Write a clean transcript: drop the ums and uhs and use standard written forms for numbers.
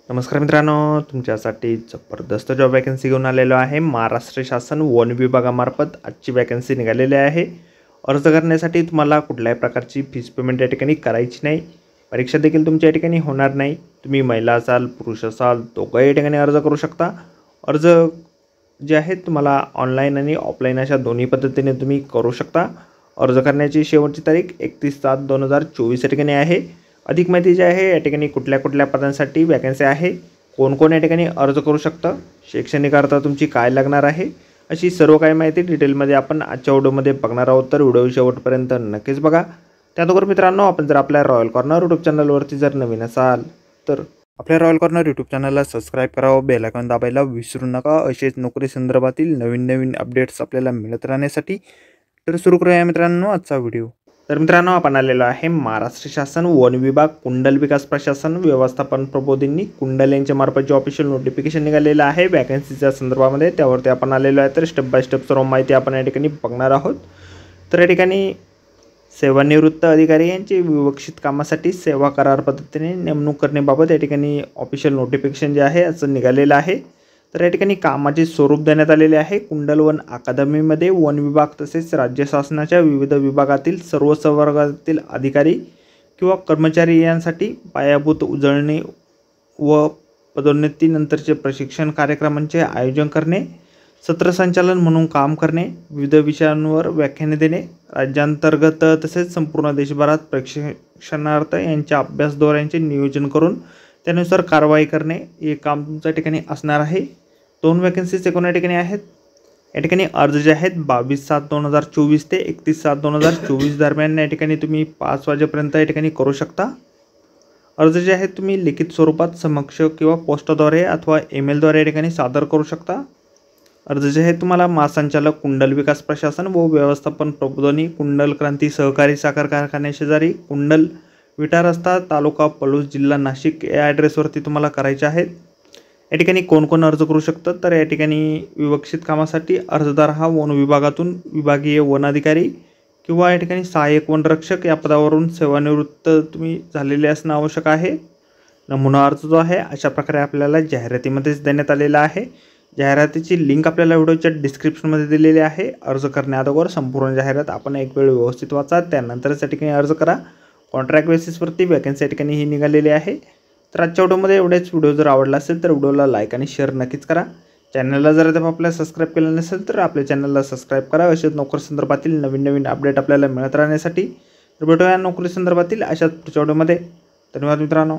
नमस्कार मित्रांनो, तुमच्यासाठी जबरदस्त जॉब वॅकन्सी घेऊन आलेलो आहे। महाराष्ट्र शासन वन विभागामार्फत आजची वॅकन्सी निघालेली आहे। अर्ज करण्यासाठी तुम्हाला कुठल्याही प्रकारची फीस पेमेंट या ठिकाणी करायची नाही। परीक्षा देखील तुमच्या या ठिकाणी होणार नाही। तुम्ही महिला असाल पुरुष असाल दोघंही या ठिकाणी अर्ज करू शकता। अर्ज जे आहेत तुम्हाला ऑनलाईन आणि ऑफलाईन अशा दोन्ही पद्धतीने तुम्ही करू शकता। अर्ज करण्याची शेवटची तारीख 31/7/2024 या ठिकाणी आहे। अधिक माहिती जी आहे या ठिकाणी कुठल्या पदांसाठी वॅकन्सी आहे, कोण या ठिकाणी अर्ज करू शकतं, शैक्षणिक अर्हता तुमची काय लागणार आहे, अशी सर्व काही माहिती डिटेलमध्ये आपण आजच्या व्हिडिओमध्ये बघणार आहोत। तर व्हिडिओ शेवटपर्यंत नक्कीच बघा। त्याचबरोबर मित्रांनो, आपण जर आपल्या रॉयल कॉर्नर यूट्यूब चॅनलवरती जर नवीन असाल तर आपल्या रॉयल कॉर्नर यूट्यूब चॅनलला सबस्क्राईब करावं, बेल आयकॉन दाबायला विसरू नका। असेच नोकरी संदर्भातील नवीन अपडेट्स आपल्याला मिळत राहण्यासाठी। तर सुरू करूया मित्रांनो आजचा व्हिडिओ। तर मित्रांनो, आपण आलेलो आहे महाराष्ट्र शासन वन विभाग कुंडल विकास प्रशासन व्यवस्थापन प्रबोधिनी कुंडल यांच्या मार्फत जे ऑफिशियल नोटिफिकेशन निघालेलं आहे वॅकन्सीच्या संदर्भामध्ये, त्यावरती आपण आलेलो आहे। तर स्टेप बाय स्टेप सर्व माहिती आपण या ठिकाणी बघणार आहोत। तर या ठिकाणी सेवानिवृत्त अधिकारी यांची विवक्षित कामासाठी सेवा करार पद्धतीने नेमणूक करण्याबाबत या ठिकाणी ऑफिशियल नोटिफिकेशन जे आहे असं निघालेलं आहे। तर या ठिकाणी कामाचे स्वरूप देण्यात आलेले आहे। कुंडल वन अकादमीमध्ये वन विभाग तसेच राज्य शासनाच्या विविध विभागातील सर्व संवर्गातील अधिकारी किंवा कर्मचारी यांसाठी पायाभूत उजळणी व पदोन्नतीनंतरचे प्रशिक्षण कार्यक्रमांचे आयोजन करणे, सत्र संचालन म्हणून काम करणे, विविध विषयांवर व्याख्याने देणे, राज्यांतर्गत तसेच संपूर्ण देशभरात प्रशिक्षणार्थ यांच्या अभ्यास दौऱ्यांचे नियोजन करून त्यानुसार कारवाई करणे हे काम तुमच्या ठिकाणी असणार आहे। 2 वॅकन्सीज एकूण या ठिकाणी आहेत। या ठिकाणी अर्ज जे आहेत 22/7/2024 ते 31/7/2024 दरम्यान या ठिकाणी तुम्ही 5 वाजेपर्यंत या ठिकाणी करू शकता। अर्ज जे आहेत तुम्ही लिखित स्वरूपात समक्ष किंवा पोस्टद्वारे अथवा ईमेलद्वारे या ठिकाणी सादर करू शकता। अर्ज जे आहेत तुम्हाला महासंचालक कुंडल विकास प्रशासन व व्यवस्थापन प्रबोधिनी कुंडल क्रांती सहकारी साखर कारखान्या शेजारी कुंडल विटा रस्ता तालुका पलूस जिल्हा नाशिक या ॲड्रेसवरती तुम्हाला करायचे आहेत। या ठिकाणी कोण अर्ज करू शकतात, तर या ठिकाणी विवक्षित कामासाठी अर्जदार हा वन विभागातून विभागीय वन अधिकारी किंवा या ठिकाणी सहाय्यक वनरक्षक या पदावरून सेवानिवृत्त तुम्ही झालेले असणं आवश्यक आहे। नमुना अर्ज जो आहे अशा प्रकारे आपल्याला जाहिरातीमध्येच देण्यात आलेला आहे। जाहिरातीची लिंक आपल्याला व्हिडिओच्या डिस्क्रिप्शनमध्ये दिलेली आहे। अर्ज करण्याअगोदर संपूर्ण जाहिरात आपण एक वेळ व्यवस्थित वाचा, त्यानंतरच या ठिकाणी अर्ज करा। कॉन्ट्रॅक्ट बेसिसवरती वॅकन्सी या ठिकाणी ही निघालेली आहे। तर आजच्या व्हिडिओमध्ये एवढेच। व्हिडिओ जर आवडला असेल तर व्हिडिओला लाईक आणि शेअर नक्कीच करा। चॅनलला जर अद्याप आपल्याला सबस्क्राईब केलं नसेल तर आपल्या चॅनलला सबस्क्राईब करा। अशाच नोकरी संदर्भातील नवीन अपडेट आपल्याला मिळत राहण्यासाठी। तर भेटूया नोकरी संदर्भातील अशाच पुढच्या व्हिडिओमध्ये। धन्यवाद मित्रांनो।